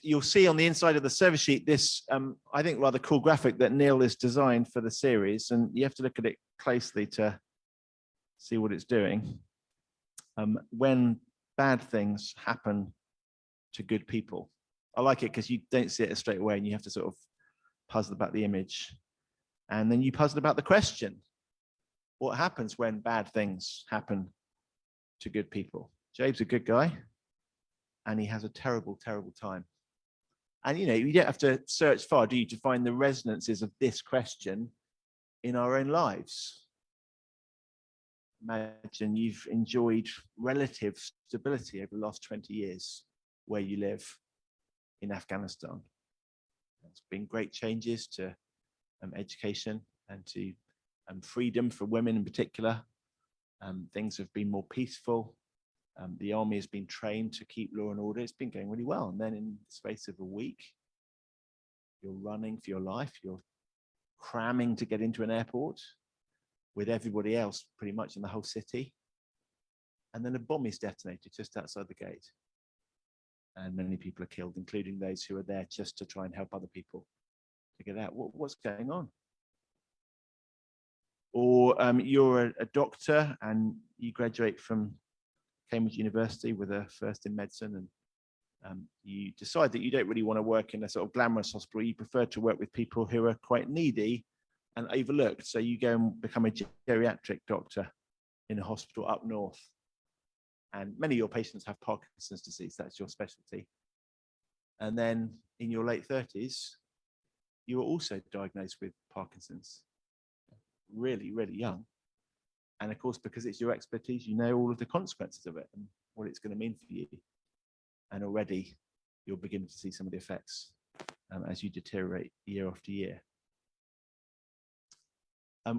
you'll see on the inside of the service sheet this, I think, rather cool graphic that Neil has designed for the series, and you have to look at it closely to see what it's doing. When bad things happen to good people. I like it because you don't see it straight away and you have to sort of puzzle about the image. And then you puzzle about the question. What happens when bad things happen to good people? Job's a good guy and he has a terrible, terrible time. And, you know, you don't have to search far, do you, to find the resonances of this question in our own lives. Imagine you've enjoyed relative stability over the last 20 years where you live in Afghanistan. There's been great changes to education and to freedom for women in particular. Things have been more peaceful. The army has been trained to keep law and order. It's been going really well. And then in the space of a week, you're running for your life. You're cramming to get into an airport with everybody else pretty much in the whole city. And then a bomb is detonated just outside the gate. And many people are killed, including those who are there just to try and help other people to get out. What's going on? Or you're a doctor and you graduate from Cambridge University with a first in medicine, and you decide that you don't really want to work in a sort of glamorous hospital. You prefer to work with people who are quite needy and overlooked. So you go and become a geriatric doctor in a hospital up north. And many of your patients have Parkinson's disease. That's your specialty. And then in your late 30s, you were also diagnosed with Parkinson's, really, really young. And of course, because it's your expertise, you know all of the consequences of it and what it's going to mean for you. And already you're beginning to see some of the effects as you deteriorate year after year.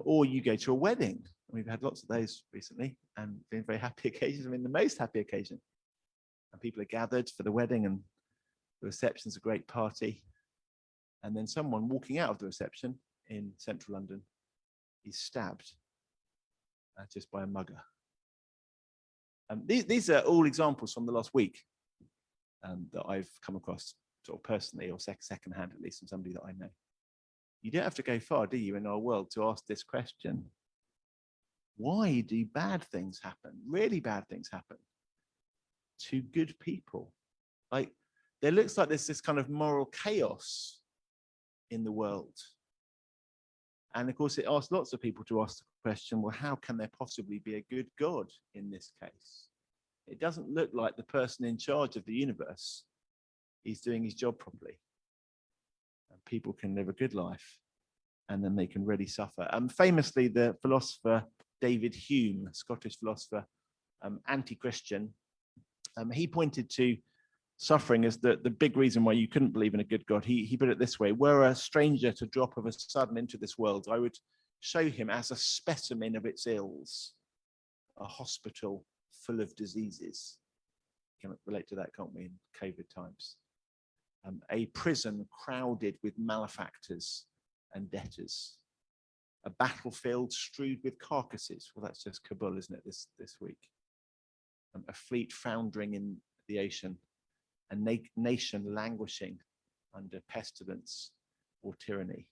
Or you go to a wedding. We've had lots of those recently and been very happy occasions. I mean, the most happy occasion. And people are gathered for the wedding and the reception's a great party. And then someone walking out of the reception in central London is stabbed just by a mugger. These are all examples from the last week that I've come across sort of personally or secondhand, at least from somebody that I know. You don't have to go far, do you, in our world to ask this question. Why do bad things happen, really bad things happen to good people? Like, there looks like there's this kind of moral chaos in the world. And of course, it asks lots of people to ask the question, well, how can there possibly be a good God in this case? It doesn't look like the person in charge of the universe is doing his job properly. And people can live a good life and then they can really suffer. Famously, the philosopher David Hume, Scottish philosopher, anti-Christian, he pointed to suffering as the big reason why you couldn't believe in a good God. He put it this way: were a stranger to drop of a sudden into this world, I would show him as a specimen of its ills, a hospital full of diseases. Can relate to that, can't we, in COVID times? A prison crowded with malefactors and debtors. A battlefield strewed with carcasses. Well, that's just Kabul, isn't it, this week? A fleet foundering in the ocean. A nation languishing under pestilence or tyranny.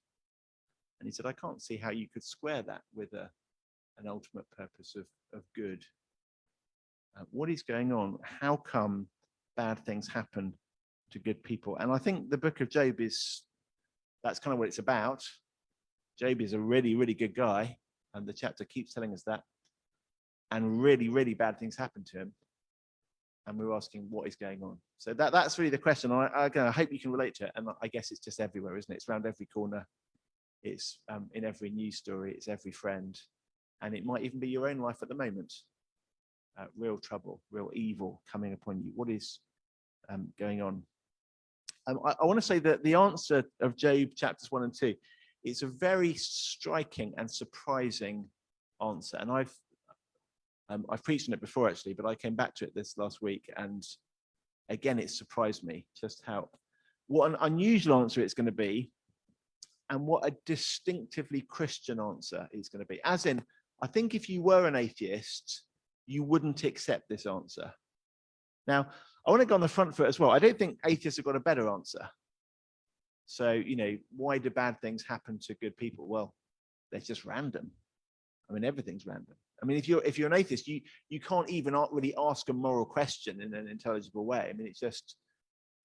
And he said, I can't see how you could square that with an ultimate purpose of good. What is going on? How come bad things happen to good people? And I think the book of Job that's kind of what it's about. Job is a really, really good guy, and the chapter keeps telling us that. And really, really bad things happen to him. And we're asking what is going on. So that's really the question. I hope you can relate to it. And I guess it's just everywhere, isn't it? It's around every corner. It's in every news story. It's every friend. And it might even be your own life at the moment. Real trouble, real evil coming upon you. What is going on? I want to say that the answer of Job chapters 1 and 2, it's a very striking and surprising answer. And I've preached on it before, actually, but I came back to it this last week. And again, it surprised me just what an unusual answer it's going to be and what a distinctively Christian answer it's going to be. As in, I think if you were an atheist, you wouldn't accept this answer. Now, I want to go on the front foot as well. I don't think atheists have got a better answer. So, why do bad things happen to good people? Well, they're just random. I mean, everything's random. I mean, if you're an atheist, you can't even really ask a moral question in an intelligible way. I mean, it's just,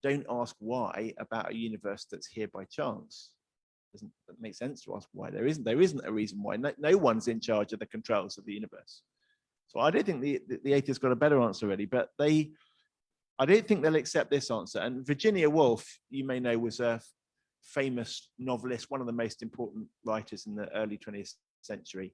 don't ask why about a universe that's here by chance. Doesn't make sense to ask why. There isn't a reason why. No one's in charge of the controls of the universe. So I don't think the atheists got a better answer really, but I don't think they'll accept this answer. And Virginia Woolf, you may know, was a famous novelist, one of the most important writers in the early 20th century.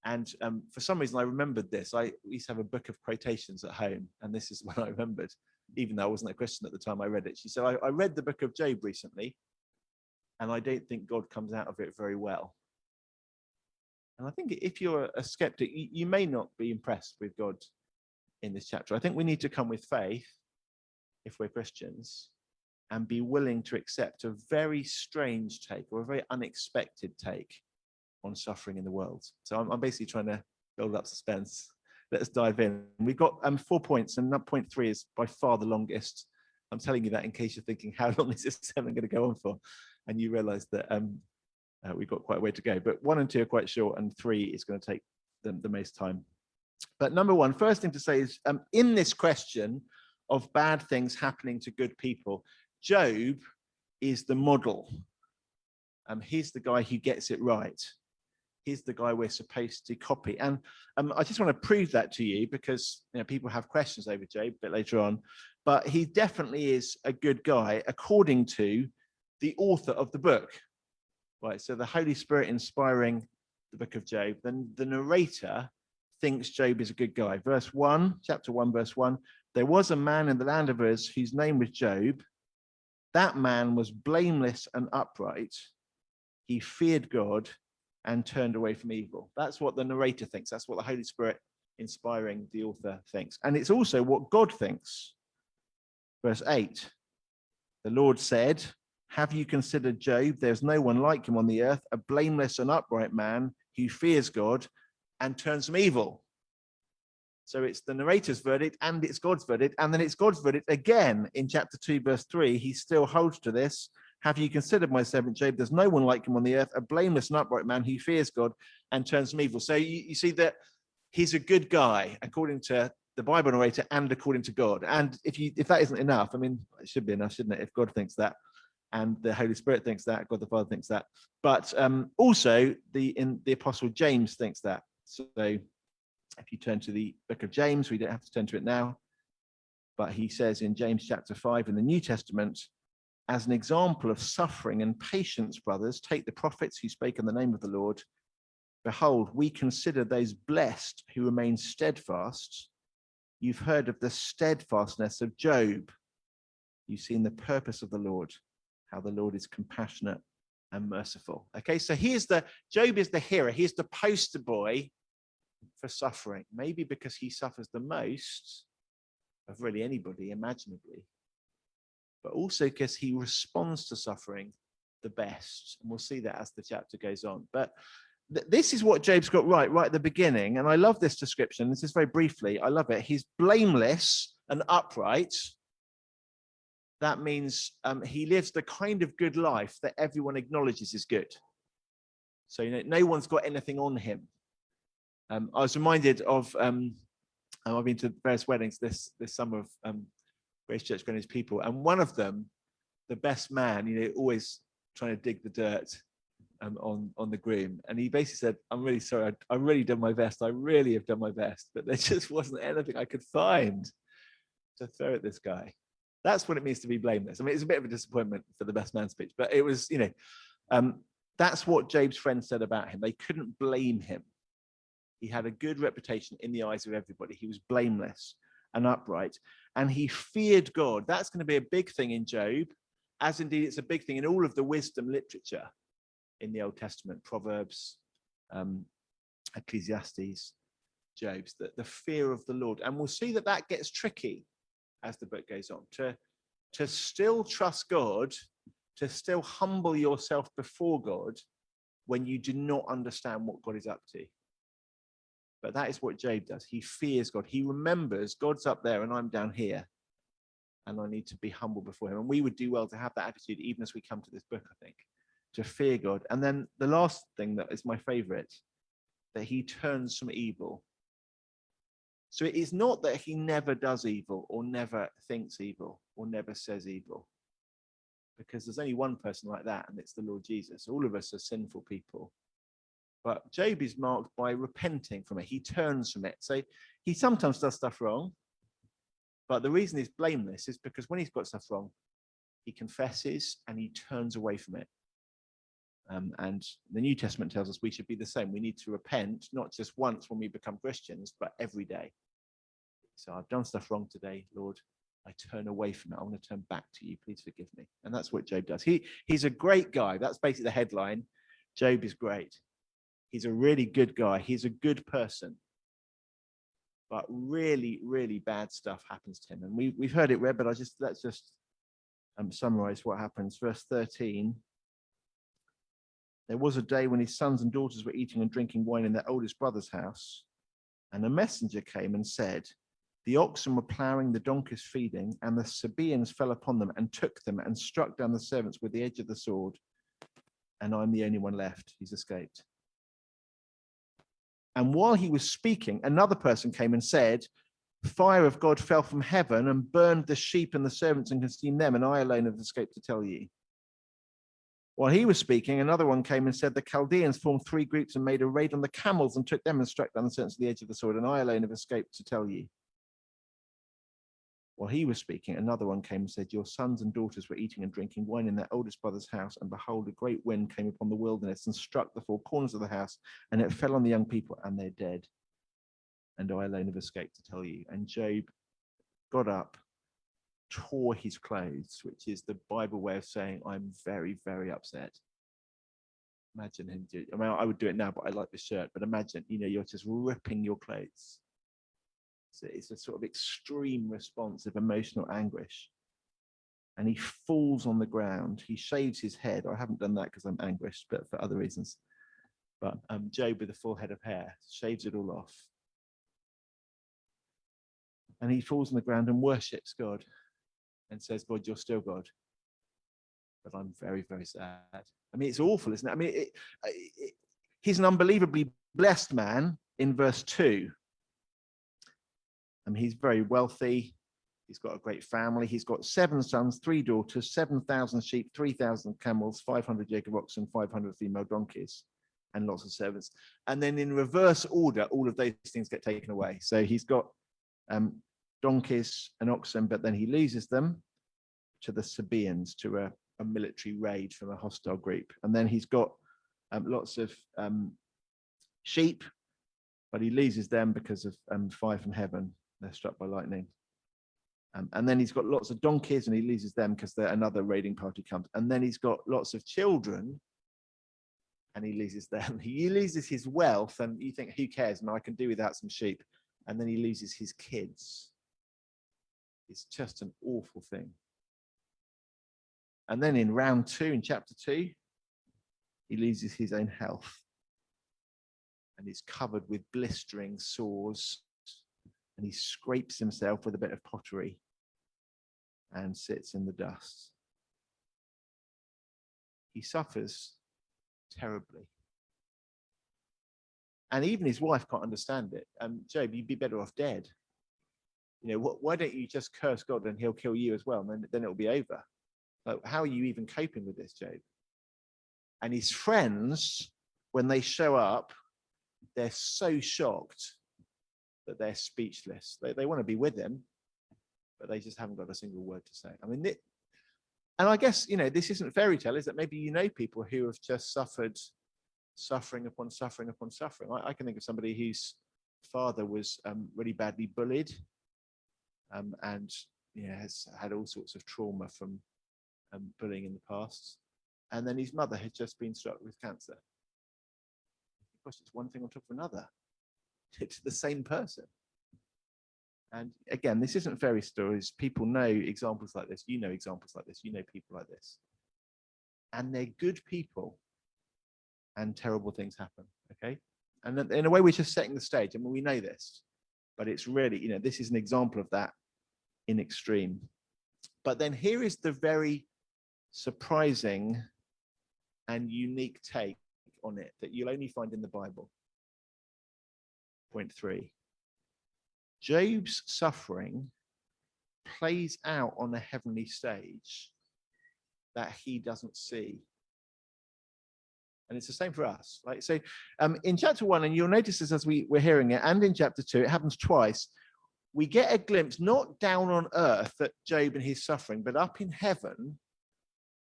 And for some reason, I remembered this. We used to have a book of quotations at home, and this is what I remembered, even though I wasn't a Christian at the time I read it. She said, I read the book of Job recently, and I don't think God comes out of it very well. And I think if you're a skeptic, you may not be impressed with God in this chapter. I think we need to come with faith, if we're Christians, and be willing to accept a very strange take or a very unexpected take on suffering in the world. So I'm basically trying to build up suspense. Let's dive in. We've got 4 points, and point 3 is by far the longest. I'm telling you that in case you're thinking, how long is this sermon going to go on for? And you realize that we've got quite a way to go. But 1 and 2 are quite short, and 3 is going to take the most time. But number one, first thing to say is, in this question of bad things happening to good people, Job is the model. He's the guy who gets it right. He's the guy we're supposed to copy. And I just want to prove that to you, because people have questions over Job a bit later on. But he definitely is a good guy, according to the author of the book. Right, so the Holy Spirit inspiring the book of Job, then the narrator thinks Job is a good guy. Verse 1, chapter 1, verse 1, there was a man in the land of Uz whose name was Job. That man was blameless and upright. He feared God and turned away from evil. That's what the narrator thinks. That's what the Holy Spirit inspiring the author thinks. And it's also what God thinks. Verse 8, the Lord said, have you considered Job? There's no one like him on the earth, a blameless and upright man who fears God and turns from evil. So it's the narrator's verdict and it's God's verdict. And then it's God's verdict again in chapter 2, verse 3. He still holds to this. Have you considered my servant Job? There's no one like him on the earth, a blameless and upright man who fears God and turns from evil. So you see that he's a good guy, according to the Bible narrator and according to God. And if that isn't enough, I mean, it should be enough, shouldn't it? If God thinks that, and the Holy Spirit thinks that, God the Father thinks that. But also the Apostle James thinks that. So if you turn to the book of James, we don't have to turn to it now, but he says in James chapter 5 in the New Testament, as an example of suffering and patience, brothers, take the prophets who spake in the name of the Lord. Behold, we consider those blessed who remain steadfast. You've heard of the steadfastness of Job. You've seen the purpose of the Lord, how the Lord is compassionate and merciful. Okay, so Job is the hero. He's the poster boy for suffering, maybe because he suffers the most of really anybody imaginably, but also because he responds to suffering the best. And we'll see that as the chapter goes on. But this is what Job's got right at the beginning. And I love this description. This is very briefly. I love it. He's blameless and upright. That means he lives the kind of good life that everyone acknowledges is good. So, no one's got anything on him. I was reminded of, I've been to various weddings this summer of Grace Church Greenwich people, and one of them, the best man, always trying to dig the dirt on the groom, and he basically said, I'm really sorry, I really done my best, I really have done my best, but there just wasn't anything I could find to throw at this guy. That's what it means to be blameless. I mean, it's a bit of a disappointment for the best man speech, but it was, that's what Job's friends said about him. They couldn't blame him. He had a good reputation in the eyes of everybody. He was blameless and upright, and he feared God. That's going to be a big thing in Job, as indeed it's a big thing in all of the wisdom literature in the Old Testament, Proverbs, Ecclesiastes, Job's, the fear of the Lord. And we'll see that gets tricky as the book goes on, to still trust God, to still humble yourself before God when you do not understand what God is up to. But that is what Job does. He fears God. He remembers God's up there and I'm down here. and I need to be humble before him. And we would do well to have that attitude even as we come to this book, I think, to fear God. And then the last thing that is my favorite, that he turns from evil. So it is not that he never does evil or never thinks evil or never says evil, because there's only one person like that, and it's the Lord Jesus. All of us are sinful people. But Job is marked by repenting from it. He turns from it. So he sometimes does stuff wrong, but the reason he's blameless is because when he's got stuff wrong, he confesses and he turns away from it. And the New Testament tells us we should be the same. We need to repent, not just once when we become Christians, but every day. So I've done stuff wrong today, Lord. I turn away from it. I want to turn back to you. Please forgive me. And that's what Job does. He's a great guy. That's basically the headline. Job is great. He's a really good guy. He's a good person. But really, really bad stuff happens to him. And we've heard it read, but let's just summarize what happens. Verse 13. There was a day when his sons and daughters were eating and drinking wine in their oldest brother's house. And a messenger came and said, the oxen were ploughing, the donkeys feeding, and the Sabaeans fell upon them and took them and struck down the servants with the edge of the sword. And I'm the only one left. He's escaped. And while he was speaking, another person came and said, fire of God fell from heaven and burned the sheep and the servants and consumed them, and I alone have escaped to tell you. While he was speaking, another one came and said, the Chaldeans formed 3 groups and made a raid on the camels and took them and struck down the servants with the edge of the sword, and I alone have escaped to tell you. While he was speaking, another one came and said, your sons and daughters were eating and drinking wine in their oldest brother's house, and behold, a great wind came upon the wilderness and struck the 4 corners of the house, and it fell on the young people, and they're dead. And I alone have escaped to tell you. And Job got up, tore his clothes, which is the Bible way of saying, I'm very, very upset. Imagine him do it. I mean, I would do it now, but I like the shirt. But imagine, you're just ripping your clothes. So it's a sort of extreme response of emotional anguish. And he falls on the ground. He shaves his head. I haven't done that because I'm anguished, but for other reasons. But Job with a full head of hair, shaves it all off. And he falls on the ground and worships God and says, God, you're still God. But I'm very, very sad. I mean, it's awful, isn't it? I mean, he's an unbelievably blessed man in verse 2. He's very wealthy. He's got a great family. He's got 7 sons, 3 daughters, 7,000 sheep, 3,000 camels, 500 yoke of oxen, 500 female donkeys, and lots of servants. And then in reverse order, all of those things get taken away. So he's got donkeys and oxen, but then he loses them to the Sabaeans, to a military raid from a hostile group. And then he's got lots of sheep, but he loses them because of fire from heaven. They're struck by lightning. And then he's got lots of donkeys, and he loses them because another raiding party comes. And then he's got lots of children, and he loses them. He loses his wealth, and you think, who cares? And I can do without some sheep. And then he loses his kids. It's just an awful thing. And then in round 2, in chapter 2, he loses his own health. And he's covered with blistering sores. And he scrapes himself with a bit of pottery and sits in the dust. He suffers terribly. And even his wife can't understand it. Job, you'd be better off dead. Why don't you just curse God and he'll kill you as well? And then it'll be over. Like, how are you even coping with this, Job? And his friends, when they show up, they're so shocked that they're speechless. They want to be with him, but they just haven't got a single word to say. I mean, and I guess, this isn't fairy tale, is that maybe people who have just suffered suffering upon suffering upon suffering. I can think of somebody whose father was really badly bullied and has had all sorts of trauma from bullying in the past. And then his mother had just been struck with cancer. Of course, it's one thing on top of another. It's the same person. And again, this isn't fairy stories. People know examples like this. You know examples like this. You know people like this. And they're good people. And terrible things happen, okay? And in a way, we're just setting the stage. I mean, we know this. But it's really, this is an example of that in extreme. But then here is the very surprising and unique take on it that you'll only find in the Bible. Point 3. Job's suffering plays out on a heavenly stage that he doesn't see. And it's the same for us. Right? So in chapter 1, and you'll notice this as we're hearing it, and in chapter 2, it happens twice. We get a glimpse, not down on earth at Job and his suffering, but up in heaven,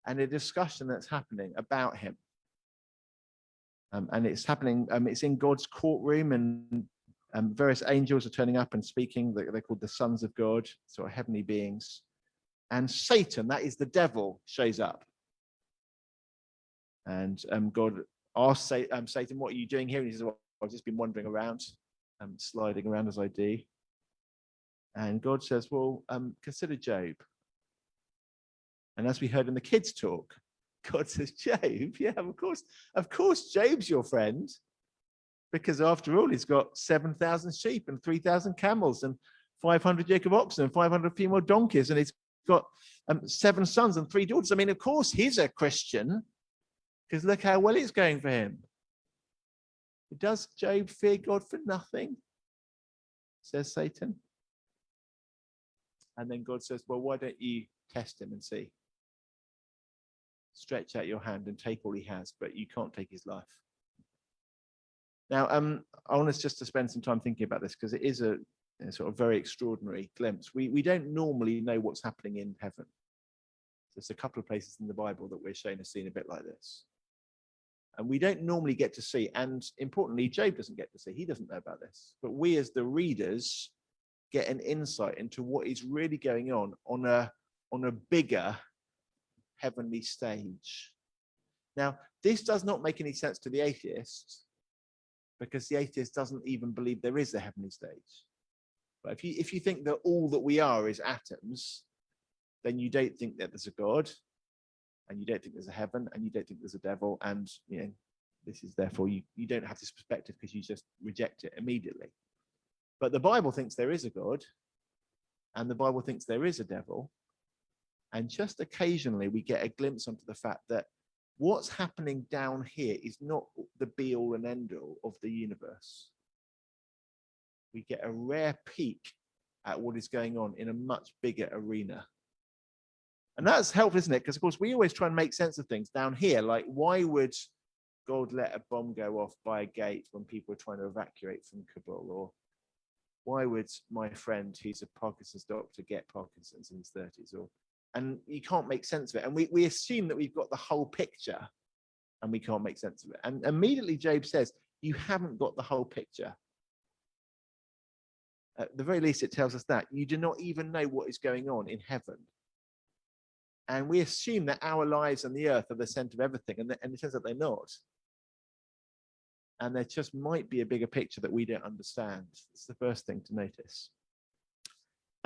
and a discussion that's happening about him. And it's happening, it's in God's courtroom, and various angels are turning up and speaking. They're called the sons of God, sort of heavenly beings. And Satan, that is the devil, shows up. And God asks Satan, what are you doing here? And he says, well, I've just been wandering around, sliding around as I do. And God says, well, consider Job. And as we heard in the kids' talk, God says, Job, yeah, of course, Job's your friend. Because after all, he's got 7,000 sheep and 3,000 camels and 500 yoke of oxen and 500 female donkeys. And he's got 7 sons and 3 daughters. I mean, of course, he's a Christian. Because look how well it's going for him. Does Job fear God for nothing? Says Satan. And then God says, well, why don't you test him and see? Stretch out your hand and take all he has, but you can't take his life. Now, I want us just to spend some time thinking about this because it is a sort of very extraordinary glimpse. We don't normally know what's happening in heaven. There's a couple of places in the Bible that we're shown a scene a bit like this. And we don't normally get to see, and importantly, Job doesn't get to see. He doesn't know about this. But we as the readers get an insight into what is really going on a bigger heavenly stage. Now, this does not make any sense to the atheist, because the atheist doesn't even believe there is a heavenly stage. But if you think that all that we are is atoms, then you don't think that there's a God, and you don't think there's a heaven, and you don't think there's a devil, and this is therefore you don't have this perspective because you just reject it immediately. But the Bible thinks there is a God, and the Bible thinks there is a devil, and just occasionally we get a glimpse onto the fact that what's happening down here is not the be-all and end-all of the universe. We get a rare peek at what is going on in a much bigger arena. And that's helpful, isn't it? Because, of course, we always try and make sense of things down here. Like, why would God let a bomb go off by a gate when people are trying to evacuate from Kabul? Or why would my friend who's a Parkinson's doctor get Parkinson's in his 30s? And you can't make sense of it. And we assume that we've got the whole picture, and we can't make sense of it. And immediately Job says, you haven't got the whole picture. At the very least, it tells us that. You do not even know what is going on in heaven. And we assume that our lives on the earth are the center of everything. And it turns out they're not. And there just might be a bigger picture that we don't understand. It's the first thing to notice.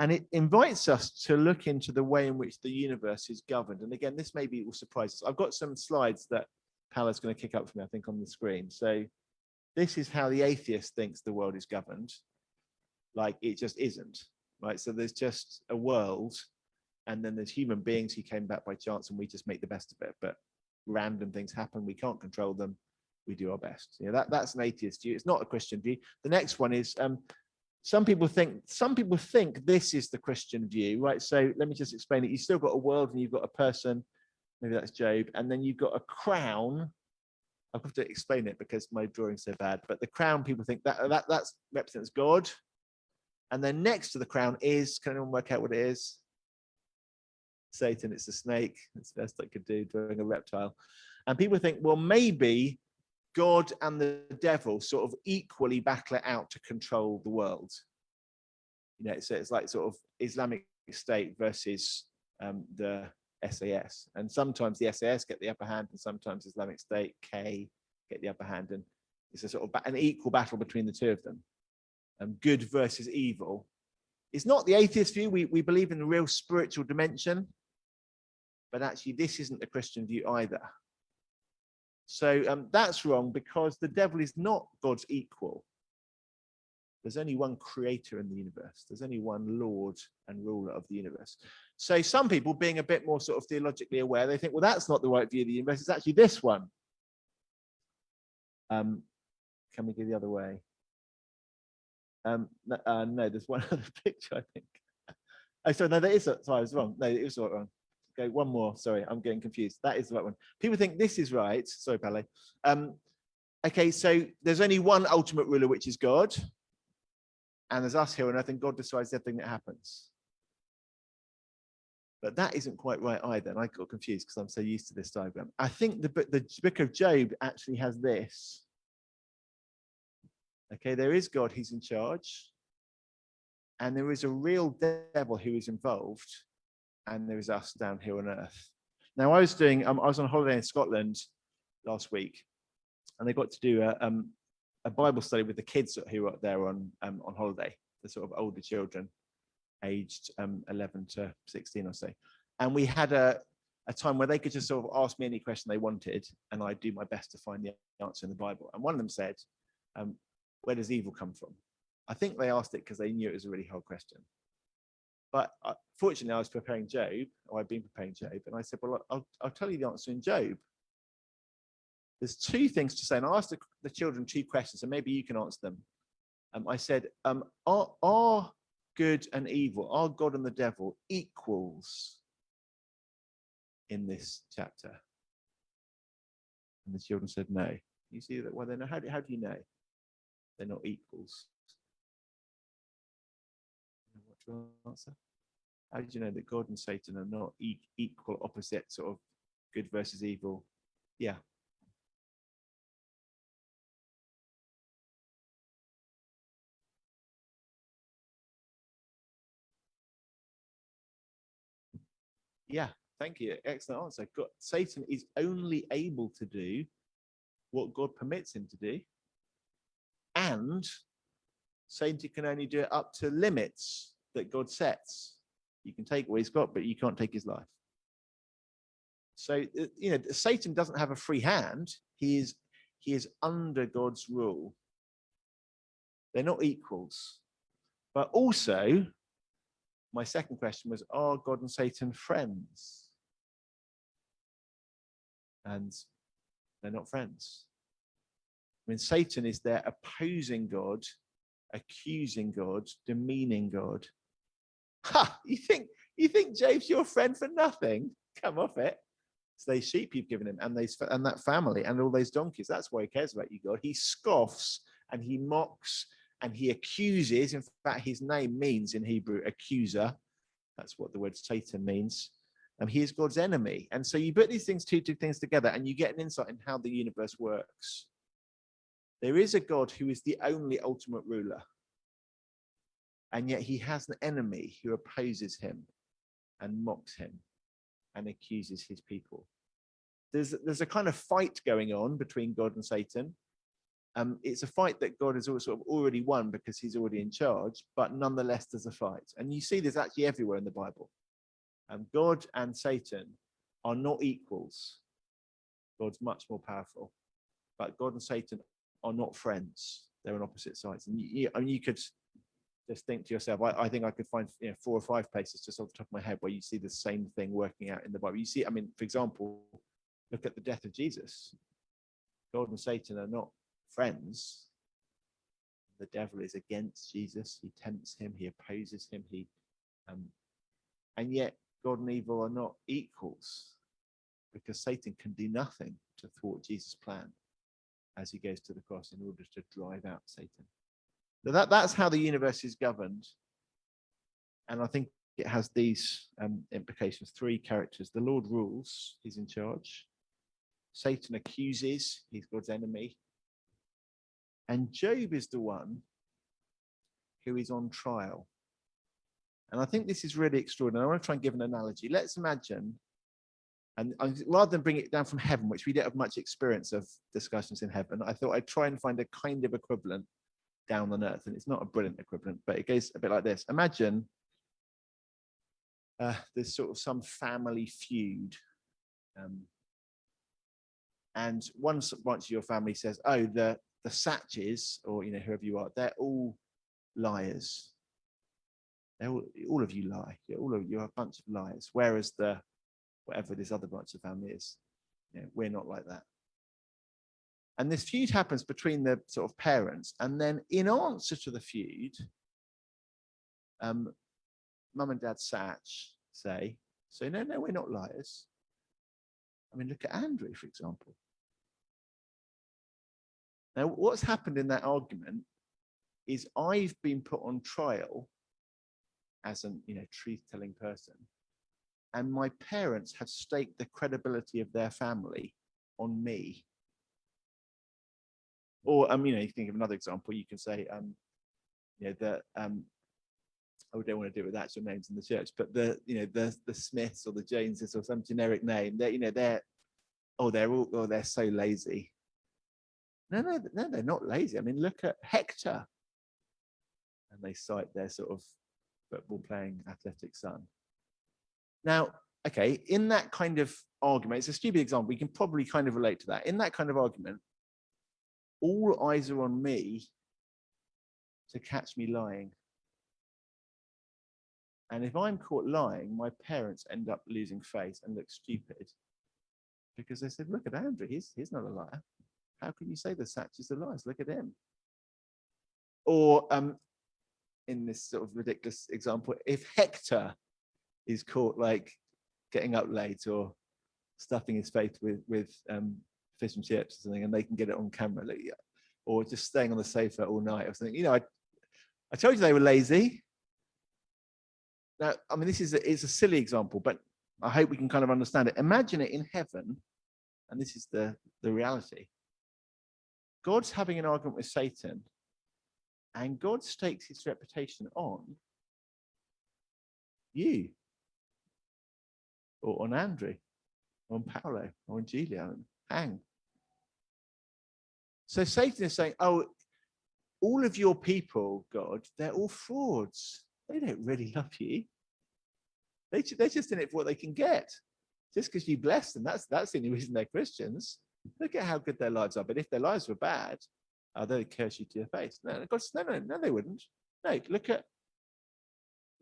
And it invites us to look into the way in which the universe is governed. And again, this maybe will surprise us. I've got some slides that Paola's going to kick up for me, I think, on the screen. So this is how the atheist thinks the world is governed. Like, it just isn't, right? So there's just a world, and then there's human beings who came back by chance, and we just make the best of it. But random things happen. We can't control them. We do our best. That's an atheist view. It's not a Christian view. The next one is some people think this is the Christian view, right? So let me just explain it. You've still got a world, and you've got a person. Maybe that's Job, and then you've got a crown. I'll have to explain it because my drawing's so bad. But the crown, people think that represents God, and then next to the crown is, can anyone work out what it is? Satan. It's a snake. That's the best I could do, drawing a reptile. And people think, well, maybe God and the devil sort of equally battle it out to control the world. So it's like sort of Islamic State versus the SAS. And sometimes the SAS get the upper hand, and sometimes Islamic State, K, get the upper hand. And it's a sort of an equal battle between the two of them. Good versus evil. It's not the atheist view. We believe in the real spiritual dimension. But actually, this isn't the Christian view either. So that's wrong, because the devil is not God's equal. There's only one creator in the universe. There's only one Lord and ruler of the universe. So some people, being a bit more sort of theologically aware, they think, well, that's not the right view of the universe. It's actually this one. Can we go the other way? No, there's one other picture, I think. Oh, sorry, no, that is, sorry, I was wrong. No, it was the right one. Okay, one more. Sorry, I'm getting confused. That is the right one. People think this is right. Sorry, Pele. Okay, so there's only one ultimate ruler, which is God. And there's us here on earth, and God decides everything that happens. But that isn't quite right either. And I got confused because I'm so used to this diagram. I think the book of Job actually has this. Okay, there is God, he's in charge. And there is a real devil who is involved. And there is us down here on earth. Now, I was on holiday in Scotland last week, and they got to do a Bible study with the kids who were there on holiday, the sort of older children, aged 11 to 16 or so. And we had a time where they could just sort of ask me any question they wanted, and I'd do my best to find the answer in the Bible. And one of them said, where does evil come from? I think they asked it because they knew it was a really hard question. But fortunately, I was preparing Job, or I'd been preparing Job, and I said, well, I'll tell you the answer in Job. There's two things to say, and I asked the children two questions, and maybe you can answer them. I said, are good and evil, are God and the devil equals in this chapter? And the children said no. You see that? Well, then how do you know they're not equals? What's your answer? How did you know that God and Satan are not equal, opposite, sort of good versus evil? Yeah. Yeah, thank you. Excellent answer. Satan is only able to do what God permits him to do. And Satan can only do it up to limits that God sets. You can take what he's got, but you can't take his life. So, Satan doesn't have a free hand. He is under God's rule. They're not equals. But also, my second question was, are God and Satan friends? And they're not friends. I mean, Satan is there opposing God, accusing God, demeaning God. Ha! You think Job's your friend for nothing? Come off it. It's those sheep you've given him, and that family, and all those donkeys. That's why he cares about you, God. He scoffs and he mocks and he accuses. In fact, his name means in Hebrew accuser. That's what the word Satan means. And he is God's enemy. And so you put these two things together, and you get an insight in how the universe works. There is a God who is the only ultimate ruler. And yet he has an enemy who opposes him and mocks him and accuses his people. There's a kind of fight going on between God and Satan. It's a fight that God has sort of already won because he's already in charge, but nonetheless there's a fight. And you see this actually everywhere in the Bible. God and Satan are not equals. God's much more powerful. But God and Satan are not friends. They're on opposite sides. And you could just think to yourself, I think I could find 4 or 5 places just off the top of my head where you see the same thing working out in the Bible. You see, for example, look at the death of Jesus. God and Satan are not friends. The devil is against Jesus. He tempts him. He opposes him. And yet God and evil are not equals, because Satan can do nothing to thwart Jesus' plan as he goes to the cross in order to drive out Satan. That's how the universe is governed. And I think it has these implications. 3 characters. The Lord rules, he's in charge. Satan accuses, he's God's enemy. And Job is the one who is on trial. And I think this is really extraordinary. I want to try and give an analogy. Let's imagine, and rather than bring it down from heaven, which we don't have much experience of discussions in heaven, I thought I'd try and find a kind of equivalent down on earth. And it's not a brilliant equivalent, but it goes a bit like this. Imagine there's sort of some family feud. And one branch of your family says, oh, the Satches, or whoever you are, they're all liars. All of you lie. You're a bunch of liars. Whereas whatever this other branch of the family is, we're not like that. And this feud happens between the sort of parents. And then in answer to the feud, mum and dad say, so no, we're not liars. I mean, look at Andrew, for example. Now, what's happened in that argument is I've been put on trial as an truth-telling person, and my parents have staked the credibility of their family on me. Or you think of another example. You can say, I don't want to deal with the actual names in the church, but the Smiths or the Joneses or some generic name. They're so lazy. No, they're not lazy. I mean, look at Hector, and they cite their sort of football-playing athletic son. Now, okay, in that kind of argument, it's a stupid example. We can probably kind of relate to that. In that kind of argument, all eyes are on me to catch me lying. And if I'm caught lying, my parents end up losing face and look stupid because they said, look at Andrew, he's not a liar. How can you say the Satchers are liars? Look at him. Or in this sort of ridiculous example, if Hector is caught like getting up late or stuffing his face with fish and chips or something, and they can get it on camera, or just staying on the sofa all night or something. I told you they were lazy. Now, I mean, it's a silly example, but I hope we can kind of understand it. Imagine it in heaven, and this is the reality. God's having an argument with Satan, and God stakes his reputation on you, or on Andrew, or on Paolo, or on Julia, and Hang. So Satan is saying, oh, all of your people, God, they're all frauds. They don't really love you. They're just in it for what they can get. Just because you bless them, that's the only reason they're Christians. Look at how good their lives are. But if their lives were bad, they'd curse you to your face. No, God says, no, they wouldn't. No, look at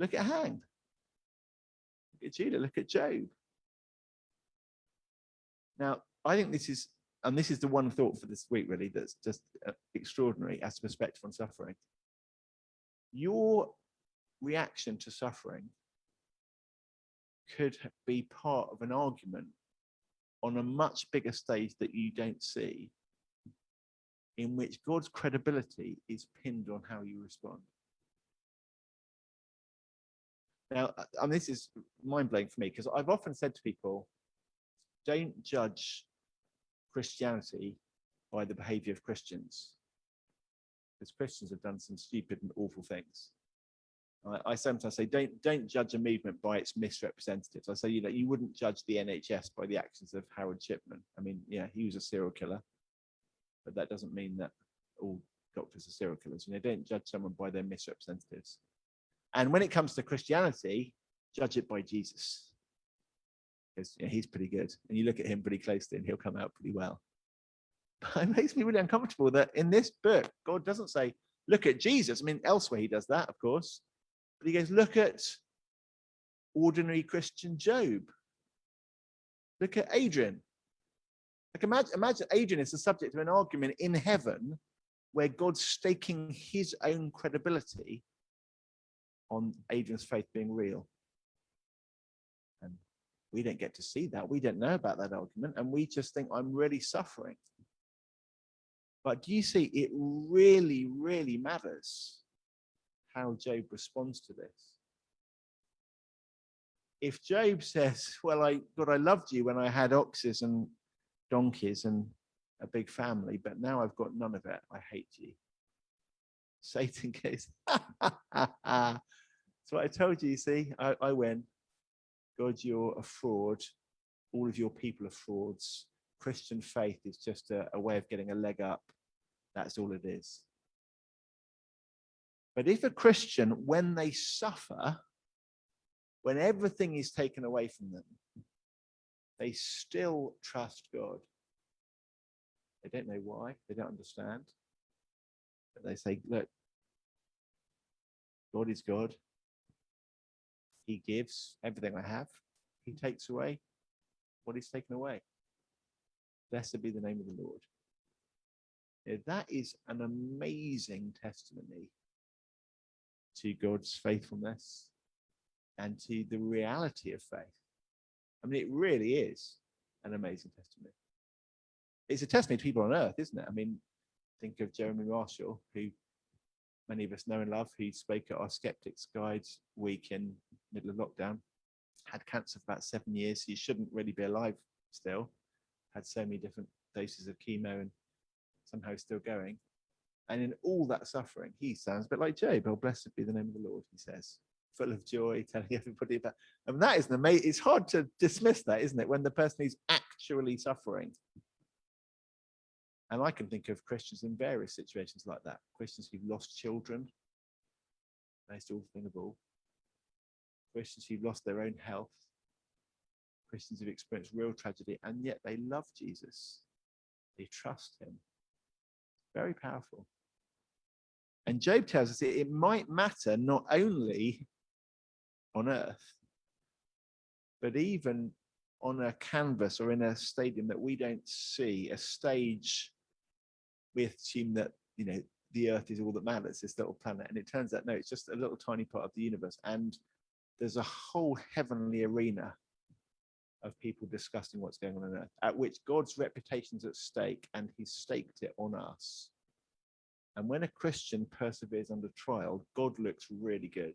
Hang. Look at Judah. Look at Job. Now, I think this is the one thought for this week, really, that's just extraordinary as a perspective on suffering. Your reaction to suffering could be part of an argument on a much bigger stage that you don't see, in which God's credibility is pinned on how you respond. Now, this is mind-blowing for me, because I've often said to people, don't judge Christianity by the behavior of Christians, because Christians have done some stupid and awful things. I sometimes say, don't judge a movement by its misrepresentatives. I say, you wouldn't judge the NHS by the actions of Harold Shipman. I mean, yeah, he was a serial killer, but that doesn't mean that all doctors are serial killers. Don't judge someone by their misrepresentatives. And when it comes to Christianity, judge it by Jesus, because he's pretty good, and you look at him pretty closely, and he'll come out pretty well. But it makes me really uncomfortable that in this book, God doesn't say, look at Jesus. I mean, elsewhere he does that, of course. But he goes, look at ordinary Christian Job. Look at Adrian. Like imagine Adrian is the subject of an argument in heaven where God's staking his own credibility on Adrian's faith being real. And we don't get to see that. We don't know about that argument. And we just think, I'm really suffering. But do you see, it really, really matters how Job responds to this. If Job says, well, God, I loved you when I had oxes and donkeys and a big family, but now I've got none of it, I hate you. Satan goes, that's what I told you, you see, I win. God, you're a fraud. All of your people are frauds. Christian faith is just a way of getting a leg up. That's all it is. But if a Christian, when they suffer, when everything is taken away from them, they still trust God. They don't know why, they don't understand. But they say, look, God is God. He gives everything I have. He takes away what is taken away. Blessed be the name of the Lord. Yeah, that is an amazing testimony to God's faithfulness and to the reality of faith. I mean, it really is an amazing testimony. It's a testimony to people on earth, isn't it? I mean, think of Jeremy Marshall, who many of us know and love, who spoke at our Skeptics Guide week in middle of lockdown, had cancer for about 7 years. He shouldn't really be alive still, had so many different doses of chemo and somehow still going. And in all that suffering, he sounds a bit like Job. Oh, blessed be the name of the Lord, he says, full of joy, telling everybody about. And that is an amazing, it's hard to dismiss that, isn't it? When the person is actually suffering. And I can think of Christians in various situations like that. Christians who've lost children, most awful thing of all. Christians who've lost their own health. Christians who've experienced real tragedy, and yet they love Jesus. They trust him. Very powerful. And Job tells us it might matter not only on earth, but even on a canvas or in a stadium that we don't see, a stage. We assume that, the earth is all that matters, this little planet. And it turns out, no, it's just a little tiny part of the universe. And there's a whole heavenly arena of people discussing what's going on earth, at which God's reputation's at stake, and he's staked it on us. And when a Christian perseveres under trial, God looks really good.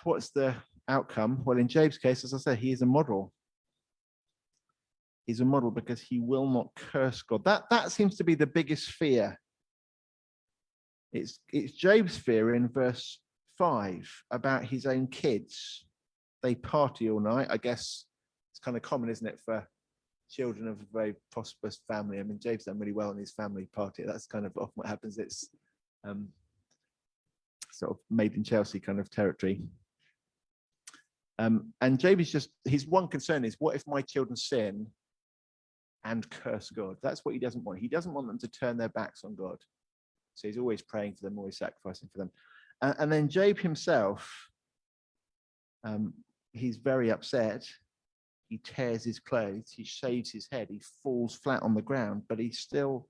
What's the outcome? Well, in Job's case, as I said, he is a model. He's a model because he will not curse God. That seems to be the biggest fear. It's Job's fear in verse 5 about his own kids. They party all night. I guess it's kind of common, isn't it, for children of a very prosperous family. I mean, Job's done really well in his family party. That's kind of often what happens. It's sort of made in Chelsea kind of territory. And Job is just, his one concern is, what if my children sin and curse God? That's what he doesn't want. He doesn't want them to turn their backs on God. So he's always praying for them, always sacrificing for them. And then Job himself, he's very upset. He tears his clothes, he shaves his head, he falls flat on the ground, but he still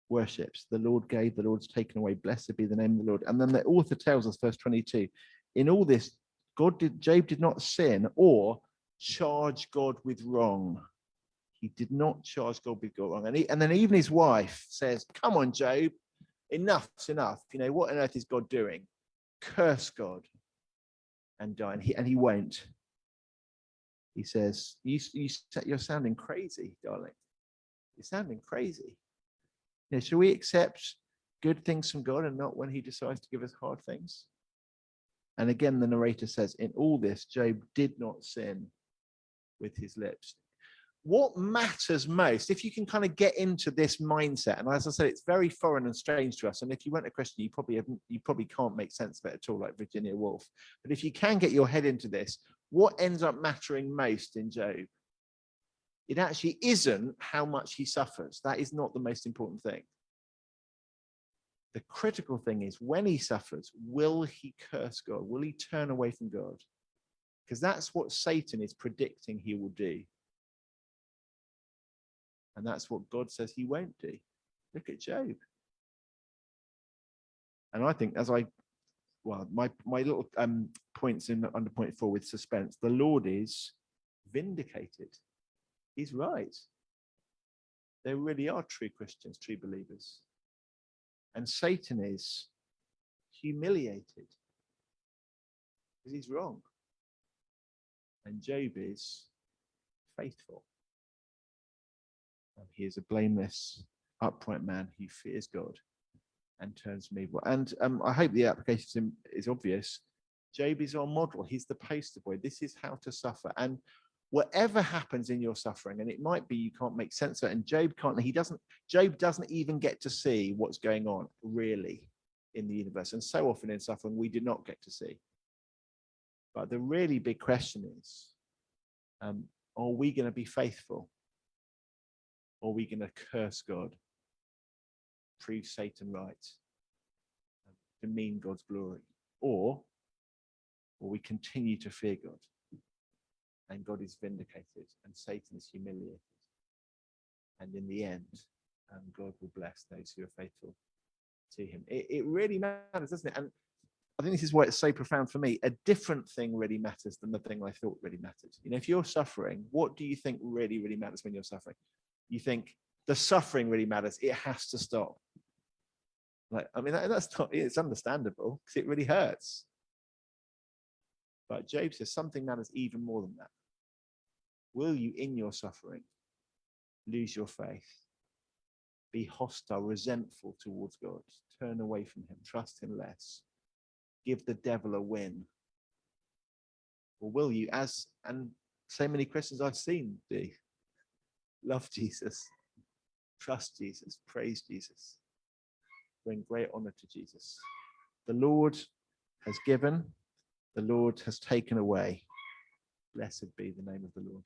worships. The Lord gave, the Lord's taken away. Blessed be the name of the Lord. And then the author tells us, verse 22, in all this, Job did not sin or charge God with wrong. He did not charge God with wrong. And then even his wife says, come on, Job, enough's enough. What on earth is God doing? Curse God and die. And he won't. He says, you're sounding crazy, darling. You're sounding crazy. Shall we accept good things from God and not when he decides to give us hard things? And again, the narrator says, in all this, Job did not sin with his lips. What matters most, if you can kind of get into this mindset, and as I said, it's very foreign and strange to us, and if you weren't a Christian, you probably can't make sense of it at all, like Virginia Woolf. But if you can get your head into this, what ends up mattering most in Job? It actually isn't how much he suffers. That is not the most important thing. The critical thing is, when he suffers, will he curse God? Will he turn away from God? Because that's what Satan is predicting he will do. And that's what God says he won't do. Look at Job. And I think my little points under point 4 with suspense, the Lord is vindicated. He's right. There really are true Christians, true believers. And Satan is humiliated because he's wrong. And Job is faithful. He is a blameless, upright man who fears God and turns from evil. And I hope the application is obvious. Job is our model. He's the poster boy. This is how to suffer. And whatever happens in your suffering, and it might be you can't make sense of it, and Job doesn't even get to see what's going on really in the universe. And so often in suffering, we do not get to see. But the really big question is, are we going to be faithful? Or are we going to curse God prove Satan right, demean God's glory, or we continue to fear God, and God is vindicated, and Satan is humiliated, and in the end, God will bless those who are faithful to him. It really matters, doesn't it? And I think this is why it's so profound for me. A different thing really matters than the thing I thought really mattered. You know, if you're suffering, what do you think really, really matters when you're suffering? You think the suffering really matters. It has to stop. Like, I mean, that's not, it's understandable because it really hurts. But Job says something matters even more than that. Will you, in your suffering, lose your faith? Be hostile, resentful towards God, turn away from him, trust him less, give the devil a win? Or will you, as and so many Christians I've seen do, love Jesus, trust Jesus, praise Jesus, bring great honor to Jesus? The Lord has given, the Lord has taken away. Blessed be the name of the Lord.